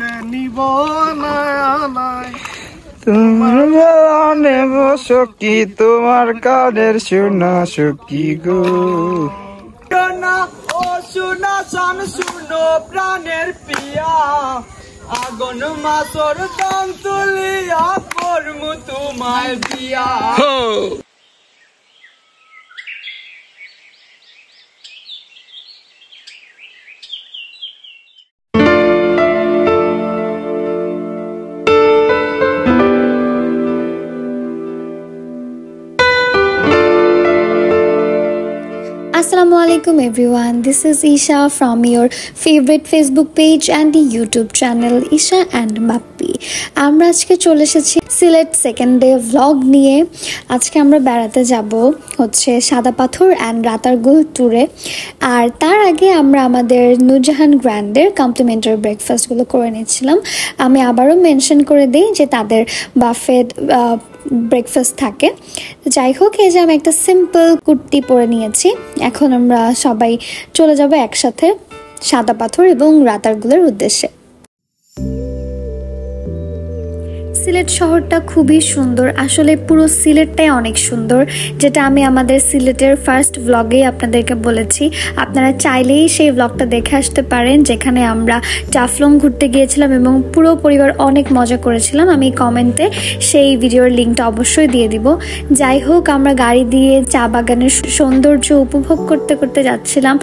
তোকে নিব না তোমার নেব সখী, তোমার কাদের শোনা সখী গো। শোনা ও শোনা শান শুনো প্রাণের পিয়া, আগুন মাসর দম তুলিয়া করমু তোমায় বিয়া। Assalamualaikum everyone, this is Isha from your favorite Facebook page and the YouTube channel Isha and Mappi. আমরা আজকে চলে এসেছি সিলেট সেকেন্ড ডে ভ্লগ নিয়ে। আজকে আমরা বেড়াতে যাব হচ্ছে সাদা পাথর অ্যান্ড রাতারগুল ট্যুরে। আর তার আগে আমরা আমাদের নূরজাহান গ্র্যান্ডের কমপ্লিমেন্টারি ব্রেকফাস্টগুলো করে নিচ্ছিলাম। আমি আবারও মেনশন করে দিই যে তাদের বাফেট ব্রেকফাস্ট থাকে। যাই হোক, এই যে আমি একটা সিম্পল কুর্তি পরে নিয়েছি। এখন আমরা সবাই চলে যাব একসাথে সাদা পাথর এবং রাতারগুলের উদ্দেশ্যে। সিলেট শহরটা খুবই সুন্দর, আসলে পুরো সিলেটটাই অনেক সুন্দর, যেটা আমি আমাদের সিলেটের ফার্স্ট ভ্লগেই আপনাদেরকে বলেছি। আপনারা চাইলেই সেই ভ্লগটা দেখে আসতে পারেন, যেখানে আমরা জাফলং ঘুরতে গিয়েছিলাম এবং পুরো পরিবার অনেক মজা করেছিলাম। আমি কমেন্টে সেই ভিডিওর লিঙ্কটা অবশ্যই দিয়ে দিব। যাই হোক, আমরা গাড়ি দিয়ে চা বাগানের সৌন্দর্য উপভোগ করতে করতে যাচ্ছিলাম।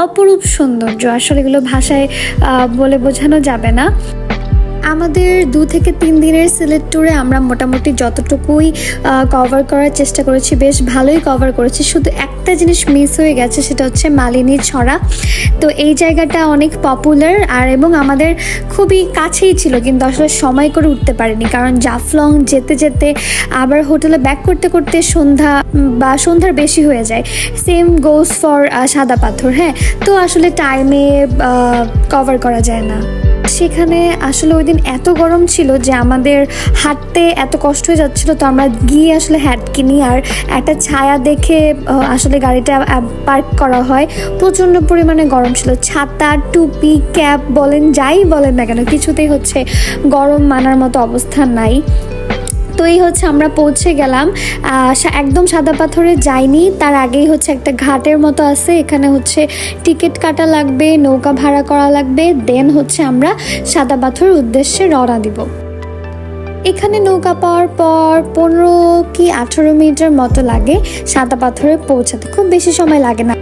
অপরূপ সৌন্দর্য, আসলে এগুলো ভাষায় বলে বোঝানো যাবে না। আমাদের 2 থেকে 3 দিনের সিলেট ট্যুরে আমরা মোটামুটি যতটুকুই কভার করার চেষ্টা করেছি, বেশ ভালোই কভার করেছি। শুধু একটা জিনিস মিস হয়ে গেছে, সেটা হচ্ছে মালিনী ছড়া। তো এই জায়গাটা অনেক পপুলার আর এবং আমাদের খুবই কাছেই ছিল, কিন্তু আসলে সময় করে উঠতে পারিনি, কারণ জাফলং যেতে যেতে আবার হোটেলে ব্যাক করতে করতে সন্ধ্যার বেশি হয়ে যায়। সেম গোজ ফর সাদা পাথর। হ্যাঁ, তো আসলে টাইমে কভার করা যায় না। সেখানে আসলে ওই দিন এত গরম ছিল যে আমাদের হাঁটতে এত কষ্ট হয়ে যাচ্ছিল। তো আমরা গিয়ে আসলে হ্যাট কিনি আর একটা ছায়া দেখে আসলে গাড়িটা পার্ক করা হয়। প্রচণ্ড পরিমাণে গরম ছিল। ছাতা, টুপি, ক্যাপ বলেন, যাই বলেন না কেন, কিছুতেই হচ্ছে গরম মানার মতো অবস্থা নাই। তো এই হচ্ছে আমরা পৌঁছে গেলাম। একদম সাদা পাথরে যাইনি, তার আগেই হচ্ছে একটা ঘাটের মতো আছে, এখানে হচ্ছে টিকিট কাটা লাগবে, নৌকা ভাড়া করা লাগবে, দেন হচ্ছে আমরা সাদা পাথরের উদ্দেশ্যে রওনা দিব। এখানে নৌকা পাওয়ার পর 15 কি 18 মিনিটের মতো লাগে সাদা পাথরে পৌঁছাতে, খুব বেশি সময় লাগে না।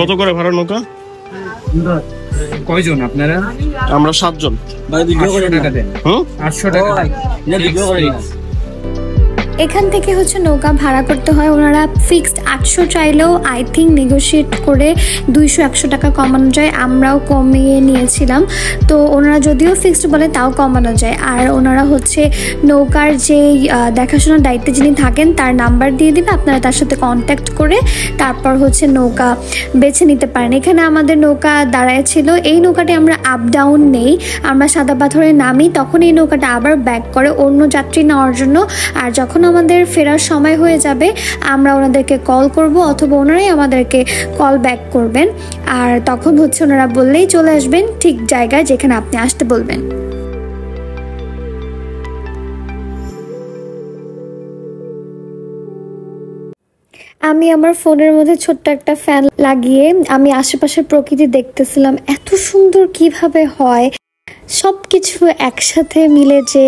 কত করে ভাড়া নৌকা? কয়জন আপনারা? আমরা 7 জন। 800 টাকা দেন। 800 টাকা। এখান থেকে হচ্ছে নৌকা ভাড়া করতে হয়। ওনারা ফিক্সড 800 চাইলেও আই থিঙ্ক নেগোশিয়েট করে 200-100 টাকা কমানো যায়। আমরাও কমিয়ে নিয়েছিলাম। তো ওনারা যদিও ফিক্সড বলে তাও কমানো যায়। আর ওনারা হচ্ছে নৌকার যে দেখাশোনার দায়িত্বে যিনি থাকেন তার নাম্বার দিয়ে দিবে, আপনারা তার সাথে কন্ট্যাক্ট করে তারপর হচ্ছে নৌকা বেছে নিতে পারেন। এখানে আমাদের নৌকা দাঁড়ায় ছিল। এই নৌকাটি আমরা আপ ডাউন নেই, আমরা সাদা পাথরে নামি, তখন এই নৌকাটা আবার ব্যাক করে অন্য যাত্রী নেওয়ার জন্য। আর যখন আমাদের ফেরার সময় হয়ে যাবে আমরা ওনাদেরকে কল করব, অথবা ওনারাই আমাদেরকে কল ব্যাক করবেন। আর তখন হচ্ছে ওনারা বললেই চলে আসবেন ঠিক জায়গায় যেখানে আপনি আসতে বলবেন। আমি আমার ফোনের মধ্যে ছোট্ট একটা ফ্যান লাগিয়ে আমি আশেপাশের প্রকৃতি দেখতেছিলাম। এত সুন্দর কিভাবে হয়, সব কিছু একসাথে মিলে যে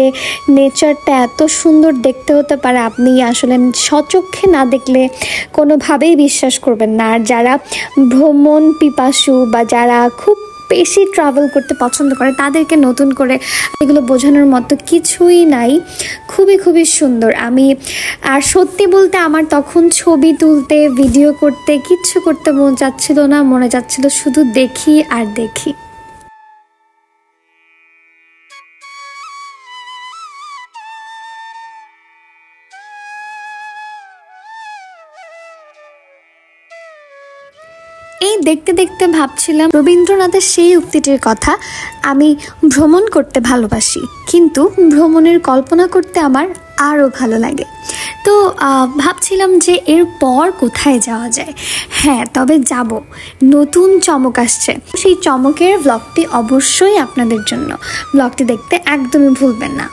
নেচারটা এত সুন্দর দেখতে হতে পারে, আপনি আসলে স্বচক্ষে না দেখলে কোনোভাবেই বিশ্বাস করবেন না। আর যারা ভ্রমণ পিপাসু বা যারা খুব বেশি ট্রাভেল করতে পছন্দ করে তাদেরকে নতুন করে এগুলো বোঝানোর মতো কিছুই নাই। খুবই খুবই সুন্দর। আর সত্যি বলতে আমার তখন ছবি তুলতে, ভিডিও করতে, কিচ্ছু করতে মন চাচ্ছিল না, মনে যাচ্ছিল শুধু দেখি আর দেখি। এই দেখতে দেখতে ভাবছিলাম রবীন্দ্রনাথের সেই উক্তিটির কথা, আমি ভ্রমণ করতে ভালোবাসি, কিন্তু ভ্রমণের কল্পনা করতে আমার আরও ভালো লাগে। তো ভাবছিলাম যে এরপর কোথায় যাওয়া যায়। হ্যাঁ, তবে যাব, নতুন চমক আসছে। সেই চমকের ব্লগটি অবশ্যই আপনাদের জন্য। ব্লগটি দেখতে একদমই ভুলবেন না।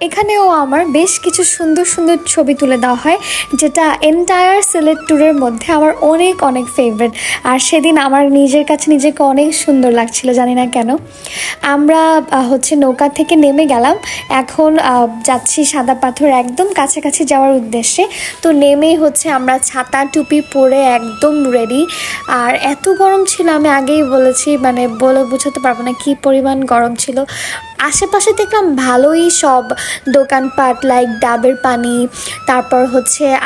এখানেও আমার বেশ কিছু সুন্দর সুন্দর ছবি তুলে দেওয়া হয়, যেটা এন্টায়ার সিলেট ট্যুরের মধ্যে আমার অনেক অনেক ফেভারিট। আর সেদিন আমার নিজের কাছে নিজেকে অনেক সুন্দর লাগছিল, জানি না কেন। আমরা নৌকা থেকে নেমে গেলাম, এখন যাচ্ছি সাদা পাথর একদম কাছাকাছি যাওয়ার উদ্দেশ্যে। তো নেমেই আমরা ছাতা টুপি পরে একদম রেডি। আর এত গরম ছিল, আমি আগেই বলেছি, মানে বলে বোঝাতে পারবো না কি পরিমাণ গরম ছিল। আশেপাশে দেখলাম ভালোই সব দোকানপাট, লাইক ডাবের পানি, তারপর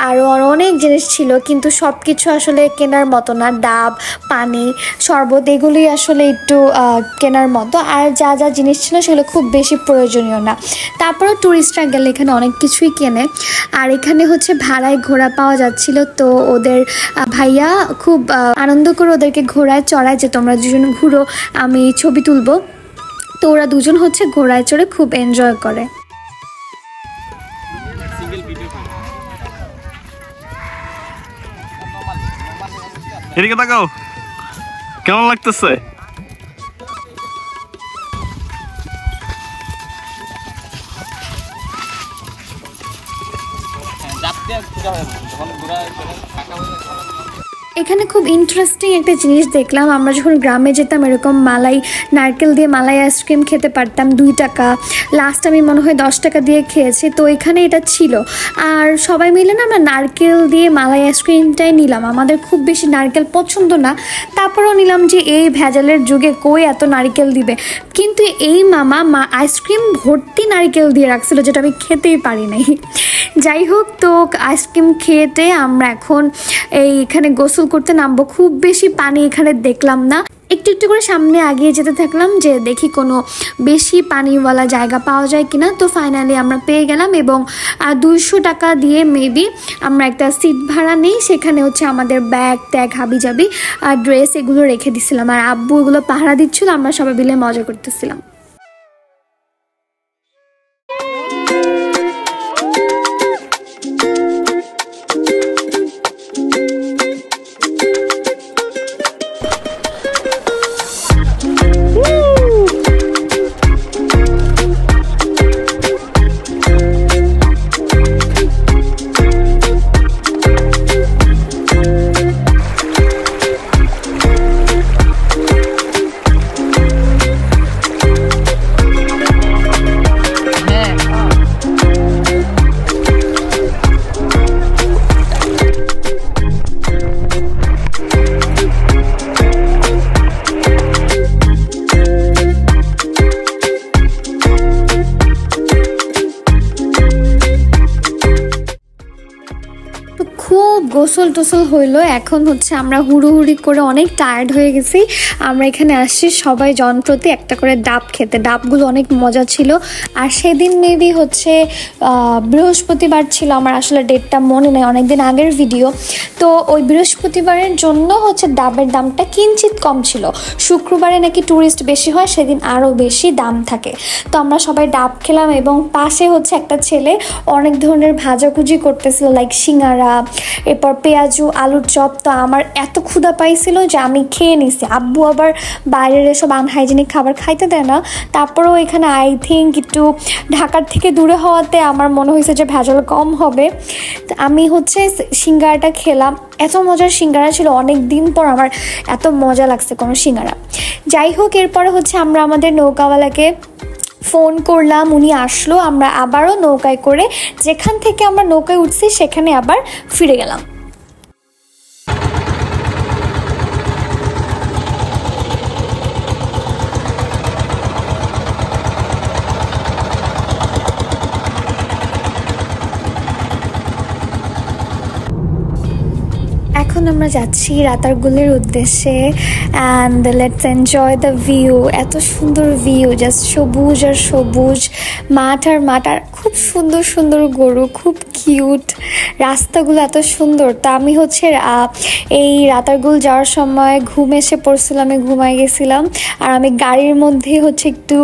আরও অনেক জিনিস ছিল, কিন্তু সব কিছু আসলে কেনার মতো না। ডাব, পানি, শরবত এগুলি আসলে একটু কেনার মতো, আর যা যা জিনিস ছিল সেগুলো খুব বেশি প্রয়োজনীয় না। তারপরেও ট্যুরিস্টরা গেলে এখানে অনেক কিছুই কেনে। আর এখানে ভাড়ায় ঘোড়া পাওয়া যাচ্ছিল, তো ওদের ভাইয়া খুব আনন্দ করে ওদেরকে ঘোড়ায় চড়ায় যে তোমরা দুজন ঘুরো, আমি ছবি তুলবো। তো ওরা দুজন ঘোড়ায় চড়ে খুব এনজয় করে। এদিকে তাকাও, কেমন লাগতেছে? এখানে খুব ইন্টারেস্টিং একটা জিনিস দেখলাম। আমরা যখন গ্রামে যেতাম এরকম নারকেল দিয়ে মালাই আইসক্রিম খেতে পারতাম 2 টাকা। লাস্ট আমি মনে হয় 10 টাকা দিয়ে খেয়েছি। তো এখানে এটা ছিল, আর সবাই মিলে না আমরা নারকেল দিয়ে মালাই আইসক্রিমটাই নিলাম। আমাদের খুব বেশি নারকেল পছন্দ না, তারপরেও নিলাম যে এই ভেজালের যুগে কই এত নারকেল দিবে। কিন্তু এই মামা আইসক্রিম ভর্তি নারকেল দিয়ে রাখছিল, যেটা আমি খেতেই পারি নাই। যাই হোক, তো আইসক্রিম খেতে আমরা এখন এখানে গোসল করতে নামবো। খুব বেশি পানি এখানে দেখলাম না, একটু একটু করে সামনে এগিয়ে যেতে থাকলাম যে দেখি কোনো বেশি পানিওয়ালা জায়গা পাওয়া যায় কিনা। তো ফাইনালি আমরা পেয়ে গেলাম, এবং 200 টাকা দিয়ে মেবি আমরা একটা সিট ভাড়া নিই। সেখানে আমাদের ব্যাগ ট্যাগ হাবিজাবি আর ড্রেস এগুলো রেখে দিছিলাম, আর আব্বু এগুলো পাহারা দিচ্ছিল, আমরা সবাই মিলে মজা করতেছিলাম। গোসল টোসল হইলো, এখন আমরা হুড়ুহুড়ি করে অনেক টায়ার্ড হয়ে গেছি। আমরা এখানে আসছি সবাই জনপ্রতি একটা করে ডাব খেতে। ডাবগুলো অনেক মজা ছিল। আর সেদিন মেবি বৃহস্পতিবার ছিল, আমার আসলে ডেটটা মনে নেই, অনেকদিন আগের ভিডিও। তো ওই বৃহস্পতিবারের জন্য ডাবের দামটা কিঞ্চিত কম ছিল। শুক্রবারে নাকি ট্যুরিস্ট বেশি হয়, সেদিন আরও বেশি দাম থাকে। তো আমরা সবাই ডাব খেলাম, এবং পাশে একটা ছেলে অনেক ধরনের ভাজাভুজি করতেছিল, লাইক সিঙ্গারা, এরপর পেঁয়াজু, আলুর চপ। তো আমার এত ক্ষুধা পাইছিল যে আমি খেয়ে নিছি। আব্বু আবার বাইরের এসব আনহাইজেনিক খাবার খাইতে দেয় না। তারপরেও এখানে আই থিঙ্ক একটু ঢাকার থেকে দূরে হওয়াতে আমার মনে হয়েছে যে ভেজাল কম হবে। আমি সিঙ্গারাটা খেলাম, এত মজার সিঙ্গারা ছিল, অনেক দিন পর আমার এত মজা লাগছে কোনো সিঙ্গারা। যাই হোক, এরপরে আমরা আমাদের নৌকাওয়ালাকে ফোন করলাম, উনি আসলো। আমরা আবারও নৌকায় করে যেখান থেকে আমরা নৌকায় উঠছি সেখানে আবার ফিরে গেলাম। এখন আমরা যাচ্ছি রাতারগুলের উদ্দেশ্যে, and let's enjoy the view. এত সুন্দর ভিউ, জাস্ট সবুজ আর সবুজ, মাঠ আর মাঠ, আর খুব সুন্দর সুন্দর গরু, খুব কিউট, রাস্তাগুলো এত সুন্দর। তা আমি হচ্ছে এই রাতারগুল যাওয়ার সময় ঘুম এসে পড়ছিলাম, আমি ঘুমাই গেছিলাম। আর আমি গাড়ির মধ্যে হচ্ছে একটু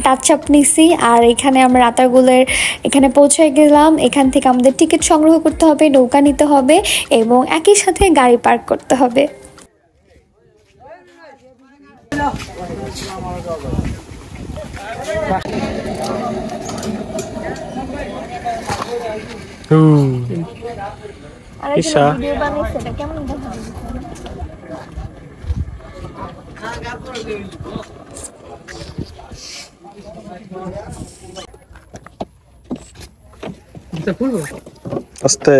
টাচ আপ নিছি। আর এখানে আমরা রাতারগুলের এখানে পৌঁছে গেলাম। এখান থেকে আমাদের টিকিট সংগ্রহ করতে হবে, নৌকা নিতে হবে এবং একই সাথে গাড়ি পার্ক করতে হবে। আস্তে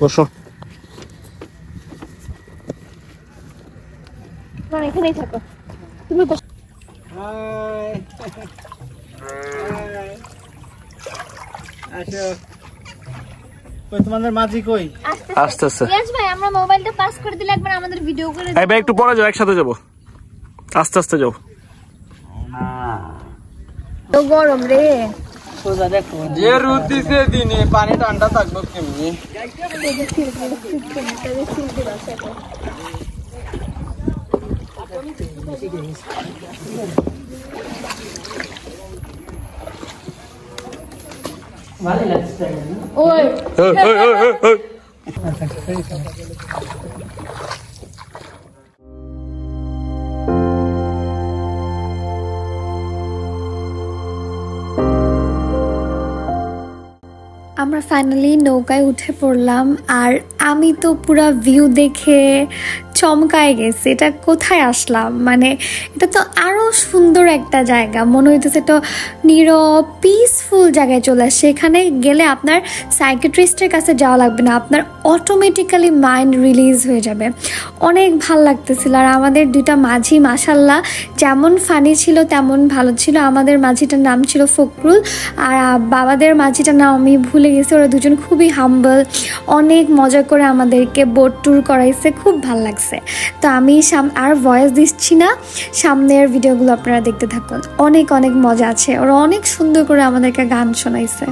বসো। এখানেই থাকো তুমি। তোমাদের মাঝি কই? আসতেছে। ইয়াস ভাই, আমরা মোবাইলটা পাস করে দিলে একবার আমাদের ভিডিও করে এই ভাই একটু পরে যাও, একসাথে যাবো, আস্তে আস্তে যাও। তো গরম রে, যে রোদ দিছে দিনে পানি ঠান্ডা থাকবো কেমনি? ওই আমরা ফাইনালি নৌকায় উঠে পড়লাম। আর আমি তো পুরা ভিউ দেখে চমকায় গেছি, এটা কোথায় আসলাম, মানে এটা তো আরও সুন্দর একটা জায়গা, মনে হইতেছে তো নীরব পিসফুল জায়গায় চলে আসছে। এখানে গেলে আপনার সাইকিয়াট্রিস্টের কাছে যাওয়া লাগবে না, আপনার অটোমেটিক্যালি মাইন্ড রিলিজ হয়ে যাবে। অনেক ভাল লাগতেছিল। আর আমাদের দুইটা মাঝি মাশাল্লাহ যেমন ফানি ছিল তেমন ভালো ছিল। আমাদের মাঝিটার নাম ছিল ফখরুল, আর বাবাদের মাঝিটার নাম আমি ভুলে গেছি। ওরা দুজন খুবই হাম্বল, অনেক মজা করে আমাদেরকে বোট ট্যুর করাইছে, খুব ভাল লাগছে। তো আমি আর ভয়েস দিচ্ছি না, সামনের ভিডিওগুলো আপনারা দেখতে থাকুন, অনেক অনেক মজা আছে। ওরা অনেক সুন্দর করে আমাদেরকে গান শোনাইছে।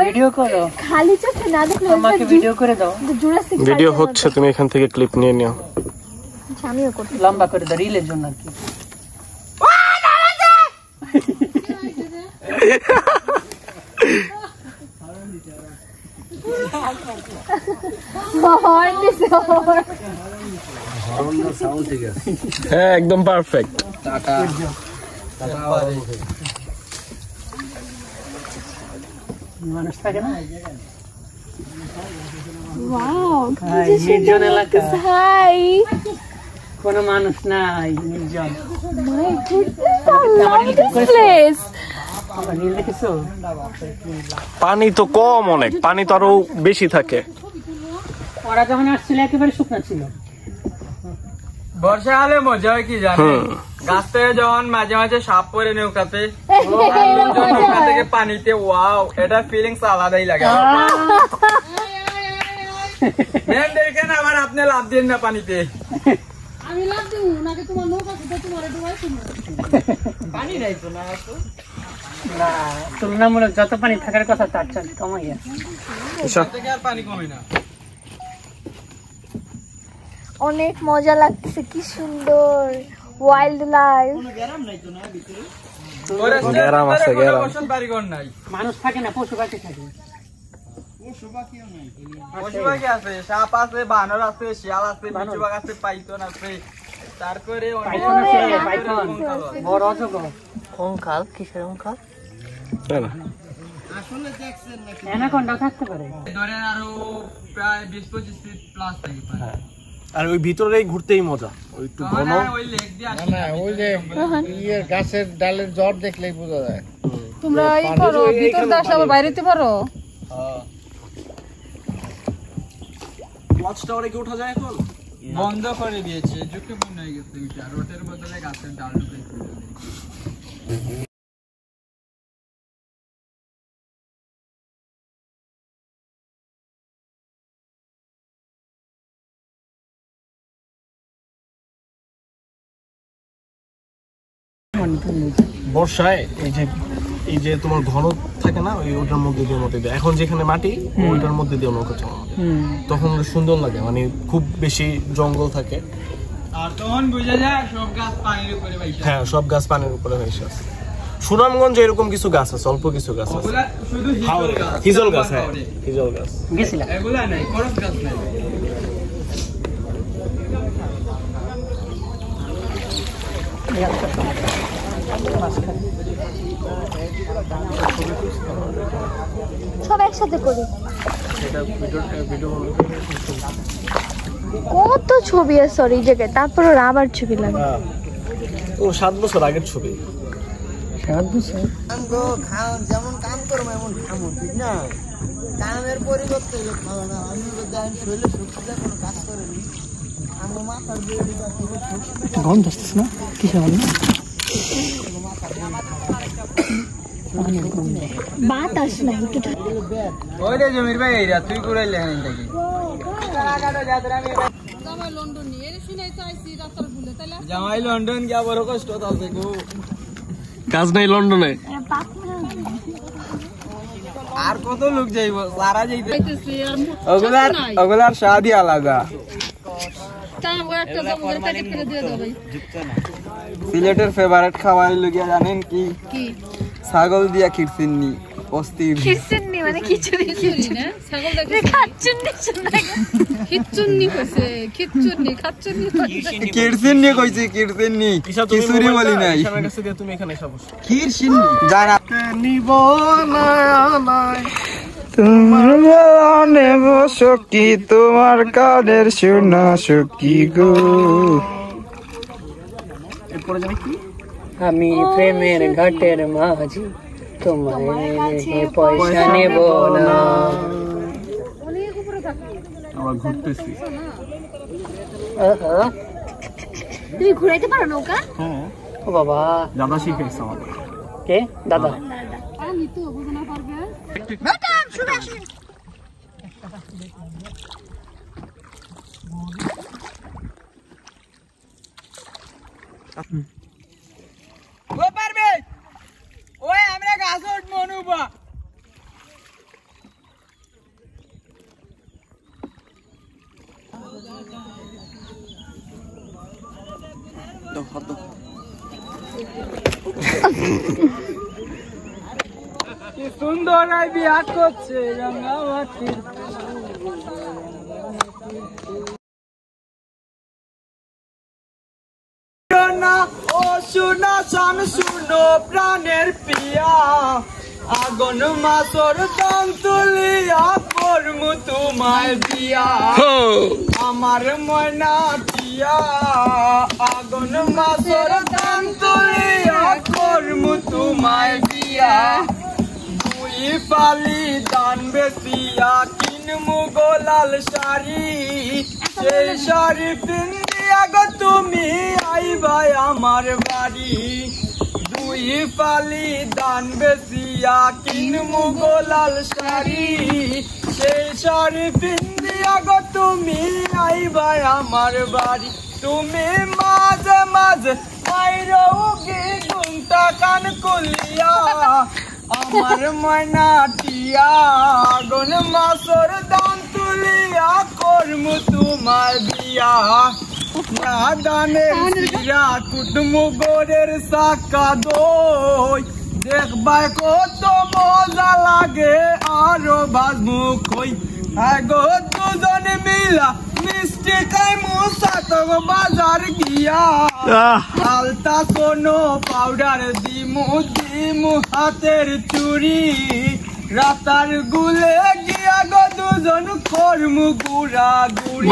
ভিডিও করো, খালি চোখে না দেখলে আমাকে ভিডিও করে দাও। ভিডিও হচ্ছে, তুমি এখান থেকে ক্লিপ নিয়ে নিও। আমিও করতে লম্বা করে দাও রিলের জন্য আর কি। হ্যাঁ একদম পারফেক্ট। মানুষ থাকে না, নির্জন এলাকা, হাই কোনো মানুষ নাই, নির্জন। মাই গুডনেস, পানি তো কম, অনেক পানি তো আরো বেশি থাকে। ওরা যখন আসছিল একেবারে শুকনা ছিল। বর্ষাকালে মজা হয় কি জানেন, গাছ থেকে যখন মাঝে মাঝে সাপ পরে নৌকাতে, নৌকা থেকে পানিতে, ওয়াও, এটা ফিলিংস আলাদাই লাগে। দেখেন আবার আপনি লাভ দিন না পানিতে। আমি লাভ দিব নাকি তোমার নৌকা থেকে তোমার ডুবাইছো পানি নাই তো না, না তুলনামূলক যত পানি থাকার কথা তার চেয়ে কমই আছে। আর পানি কমে না। অনেক মজা লাগছে, কি সুন্দর ওয়াইল্ড লাইফ। গ্যারাম আছে, গ্যারাম। বাড়িঘর নাই, মানুষ থাকে না, পশু পাখি থাকে। পশু পাখি আছে, সাপ আছে, বানর আছে, শিয়াল আছে, বিচু বাঘ আছে, পাইথন আছে, তারপরে পাইথন আছে, পাইথন, বড় অজগর। কঙ্কাল, কিসের কঙ্কাল? অ্যানাকোন্ডা থাকতে পারে। ধরেন আরো প্রায় 20-25 ফিট প্লাস থাকতে পারে। আর ওই ভিতরে ঘুরতেই মজা, ওই একটু ঘন। ওই লেক দিয়ে আসি না ওই যে ইয়ের গাছের ডালের জ্বর দেখলেই বোঝা যায়। তোমরা এই করো, ভিতর দাস আবার বাইরেতে পারো। ওয়াচ টাওয়ারে কি ওঠা যায় এখন? বন্ধ করে দিয়েছে, ঝুঁকিপূর্ণ হয়ে গেছে ওইটা, রোডের বদলে গাছের ডাল ঢুকে। বর্ষায় এই যে তোমার ঘন থাকে না, ওই ওটার মধ্যে দিয়ে মধ্যে দিয়ে, এখন যেখানে মাটি ওইটার মধ্যে দিয়ে নৌকা চালানো, তখন সুন্দর লাগে, মানে খুব বেশি জঙ্গল থাকে আর তখন বুঝা যায় সব গাছ পানির উপরে ভাইসা। হ্যাঁ, সব গাছ পানির উপরে ভেসে আছে। সুনামগঞ্জে এরকম কিছু গাছ আছে, অল্প কিছু গাছ আছে। ওগুলা শুধু হিজল গাছ, হ্যাঁ হিজল গাছ। গেছিলাম। এগুলা নাই, করস গাছ নাই। সব একসাথে করি। কত ছবি আছে এই জায়গায়, তারপর ওর আবার ছবি লাগে। ও 7 বছর আগের ছবি। 7 বছর? যেমন কাম করবো এমন খামো, ঠিক না? কামের পরিবর্তে খাওয়া না। আমি যদি শরীরে শক্তিটা কোনো কাজ করিনি, আমার মাথার দিয়ে গন্ধ আসতেছে না? কিসে বল না? বাতাস নাই একটু। ওই রে জমির ভাই, এইরা তুই কুড়াইলে হ্যাঁ নাকি? জামাই লন্ডন নিয়ে এর শুনাই তো আইছি রাস্তার ভুলে, তাইলে জামাই লন্ডন গিয়া বড় কষ্ট আছে গো। কাজ নাই লন্ডনে। আর কত লোক যাইব, সারা যাইতে। আইতেছি আর ওগুলার স্বাদই আলাদা। তাই আমরা একটা জামাই প্যাকেট করে দিয়ে দাও ভাই। সিলেটের ফেভারিট খাবার লগিয়া জানেন কি? কি ছাগল দিয়া খিরসিন্নি, অস্থির। খিচুড়ি মানে খিচুড়ি না ছাগল দেখে খাচ্চুন্নি শোনা। খিচুন্নি কইছে, খিচুন্নি খাচ্চুন্নি খিরসিন্নি কইছি, খিরসিন্নি, খিচুড়ি বলি নাই। আমার কাছে দিয়ে তুমি এখানে এসে বসো। খিরসিন্নি জানা নিব না তোমার বেলানে বসো কি, তোমার কানের শোনা সখী গো। এরপরে জানি কি? আমি প্রেমের ঘাটের মাঝি, তোমার পয়সা নেব না। আবার ঘুরতেছি। তুমি ঘুরাইতে পারো নৌকা? হ্যাঁ, ও বাবা, দাদা শিখাইছে আমাদের। কে দাদা? আমি তো বুঝো না পারবে। ও পারবে, ওই আমরা গাছ উঠবো অনুবা। কি সুন্দর বিয়া করছে রাঙামাটির। ও শুনা চান শুনো প্রাণের পিয়া, আগুন মাসর দাম তুলিয়া করমু তোমায় বিয়া। আমার ময়না টিয়া, আগুন মাসর দাম তুলিয়া করমু তোমায় বিয়া। দুই পালি দান বেশিয়া কিনমু গোলাল শাড়ি, সেই শাড়ি পিন্দিয়া গো তুমি আইবাই আমার বাড়ি। দুই পালি দান বেশিয়া কিনমু গোলাল শাড়ি, সেই শাড়ি পিন্দিয়া গো তুমি আইবাই আমার বাড়ি। তুমি মাঝে মাঝে মাইরও গে ঘুমটা কান কুলিয়া, আমার ময়না টিয়া, আগুন মাসর দান তুলিয়া করমু তোমার বিয়া। দানের সিরা কুটুমু গোরের সাকা দই দেখবার কত মজা লাগে আরো ভাজমু খই আগো দুজন মিলা মিষ্টি খাইমু সাতক বাজার গিয়া আলতা সোনো পাউডার দিমু হাতের চুড়ি রাতার গুলে গিয়া গো দুজন করমু গুড়া গুড়ি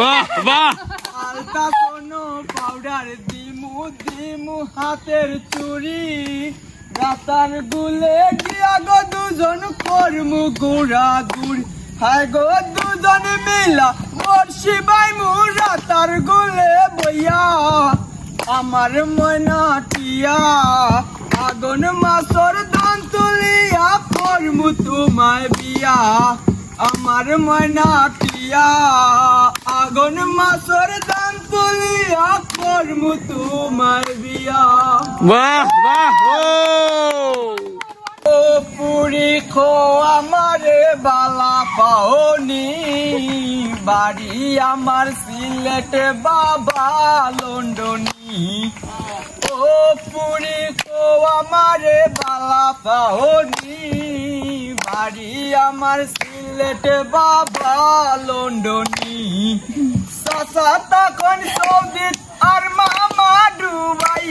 আলতা সোনো পাউডার দিমু হাতের চুড়ি রাতার গুলে গিয়া গো দুজন করমু গুড়া গুড়ি হায় গো দুজন মিলা বর্ষি বাইমু রাতার গুলে বইয়া আমার ময়না টিয়া আগুন মাসর ধান তুলিয়া করমু তোমায় বিয়া আমার ময়না টিয়া আগুন মাসর ধান তুলিয়া করমু তোমায় বিয়া বাহ বাহ ও পুরি খো আমারে বালা পাওনি বাড়ি আমার সিলেট বাবা লন্ডনী ও পুরি খো আমারে বালা পাওনি বাড়ি আমার সিলেট বাবা লন্ডনী সাসা তখন সৌদি আর মামা ডুবাই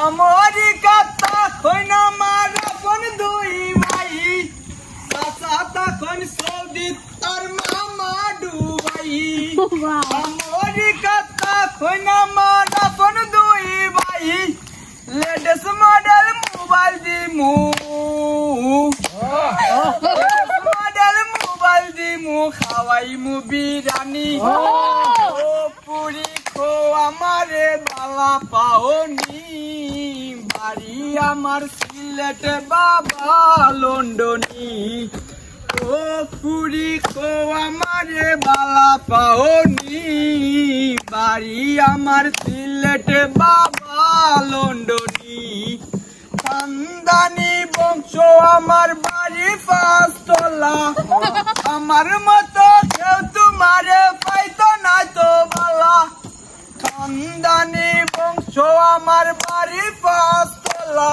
আমেরিকা তখন আমার আপন দুই ভাই চাচা তখন সৌদি আর মামা ডুবাই আমেরিকা তখন আমার আপন দুই ভাই লেটেস্ট মডেল মোবাইল দিমু খাওয়াইমু বিরিয়ানি ও পুরি খো আমারে বালা পাওনি বাড়ি আমার সিলেট বাবা লন্ডনী ও পুরি খো আমারে বালা পাওনি বাড়ি আমার সিলেট বাবা লন্ডনী খানদানি বংশ আমার বাড়ি পাঁচতলা আমার মতো কেউ তোমারে পাইতো না তো বালা খানদানি বংশ আমার বাড়ি পাঁচতলা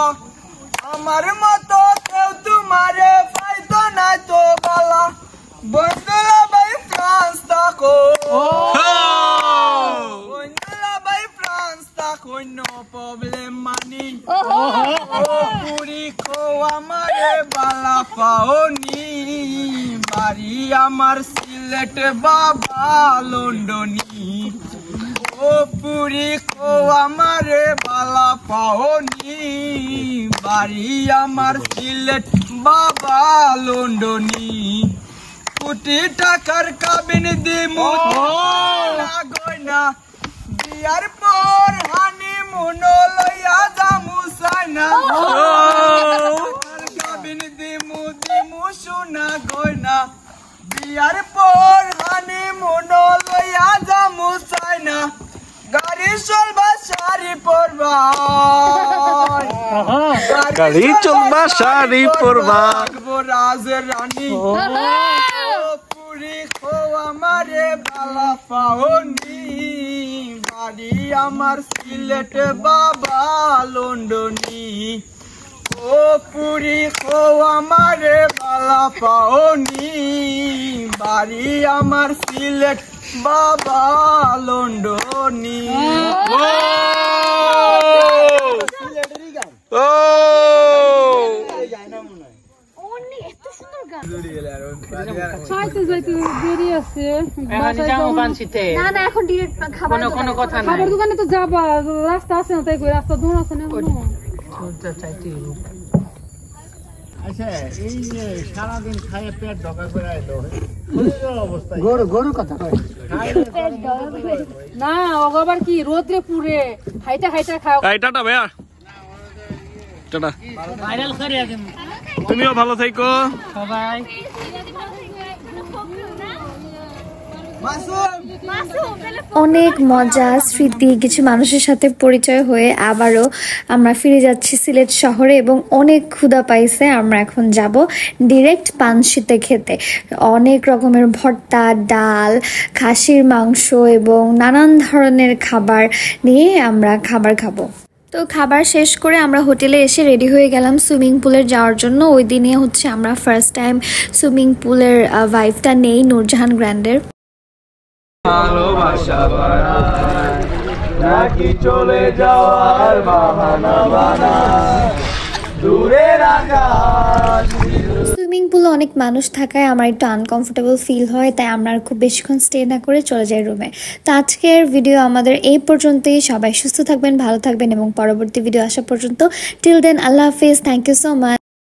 আমার মতো কেউ তোমারে পাইতো না তো বালা বন্ধুরা ভাই ফ্রান্স থাকো বন্ধুরা ভাই ফ্রান্স থাকো নো প্রবলেম মানি পুরি খো আমারে বালা পাওনি বাড়ি আমার সিলেট বাবা লন্ডনী ও পুরি খো আমারে বালা পাওনি বাড়ি আমার সিলেট বাবা লন্ডনী কোটি টাকার কাবিন দিমু না গয়না বিয়ার পর হানিমুন লইয়া যামু সাইনা কাবিন দিমু সোনা গয়না বিয়ার পর হানিমুন লইয়া যামু সাইনা গাড়ি চলবা শাড়ি পরবা গাড়ি চলবা শাড়ি পরবা রাজের রানী পুরি খো আমারে বালা পাওনি বাড়ি আমার সিলেট বাবা লন্ডনী ও পুরি খো আমারে বালা পাওনি বাড়ি আমার সিলেট বাবা লন্ডনী চাইতে যাইতে দেরি আছে না না এখন ডিরেক্ট খাবার কোনো কথা নাই খাবার দোকানে তো যাবা রাস্তা আছে না তাই কই রাস্তা দূর আছে না আচ্ছা এই যে সারাদিন খাইয়ে পেট ঢোকা করে আইলো অবস্থা গরু কথা কয় না ওগবার কি রোদ্রে পুরে হাইটা হাইটা খাও এই টাটা ভাইয়া টাটা ভাইরাল করে আগে তুমিও ভালো থেকো সবাই অনেক মজা স্মৃতি কিছু মানুষের সাথে পরিচয় হয়ে আবারও আমরা ফিরে যাচ্ছি সিলেট শহরে এবং অনেক ক্ষুধা পাইছে। আমরা এখন যাব ডিরেক্ট পানশিতে খেতে। অনেক রকমের ভর্তা, ডাল, খাসির মাংস এবং নানান ধরনের খাবার নিয়ে আমরা খাবার খাবো। তো খাবার শেষ করে আমরা হোটেলে এসে রেডি হয়ে গেলাম সুইমিং পুলে যাওয়ার জন্য। ওই দিনে হচ্ছে আমরা ফার্স্ট টাইম সুইমিং পুলের ভাইবটা নেই নূরজাহান গ্র্যান্ডের। ভালোবাসা নাকি চলে যাওয়ার বাহানা বানায় দূরের আকাশ। সুইমিং পুলে অনেক মানুষ থাকায় আমার একটু আনকমফোর্টেবল ফিল হয়, তাই আমরা আর খুব বেশিক্ষণ স্টে না করে চলে যাই রুমে। তো আজকের ভিডিও আমাদের এই পর্যন্তই। সবাই সুস্থ থাকবেন, ভালো থাকবেন এবং পরবর্তী ভিডিও আসা পর্যন্ত টিল দেন আল্লাহ হাফিজ। Thank you so much.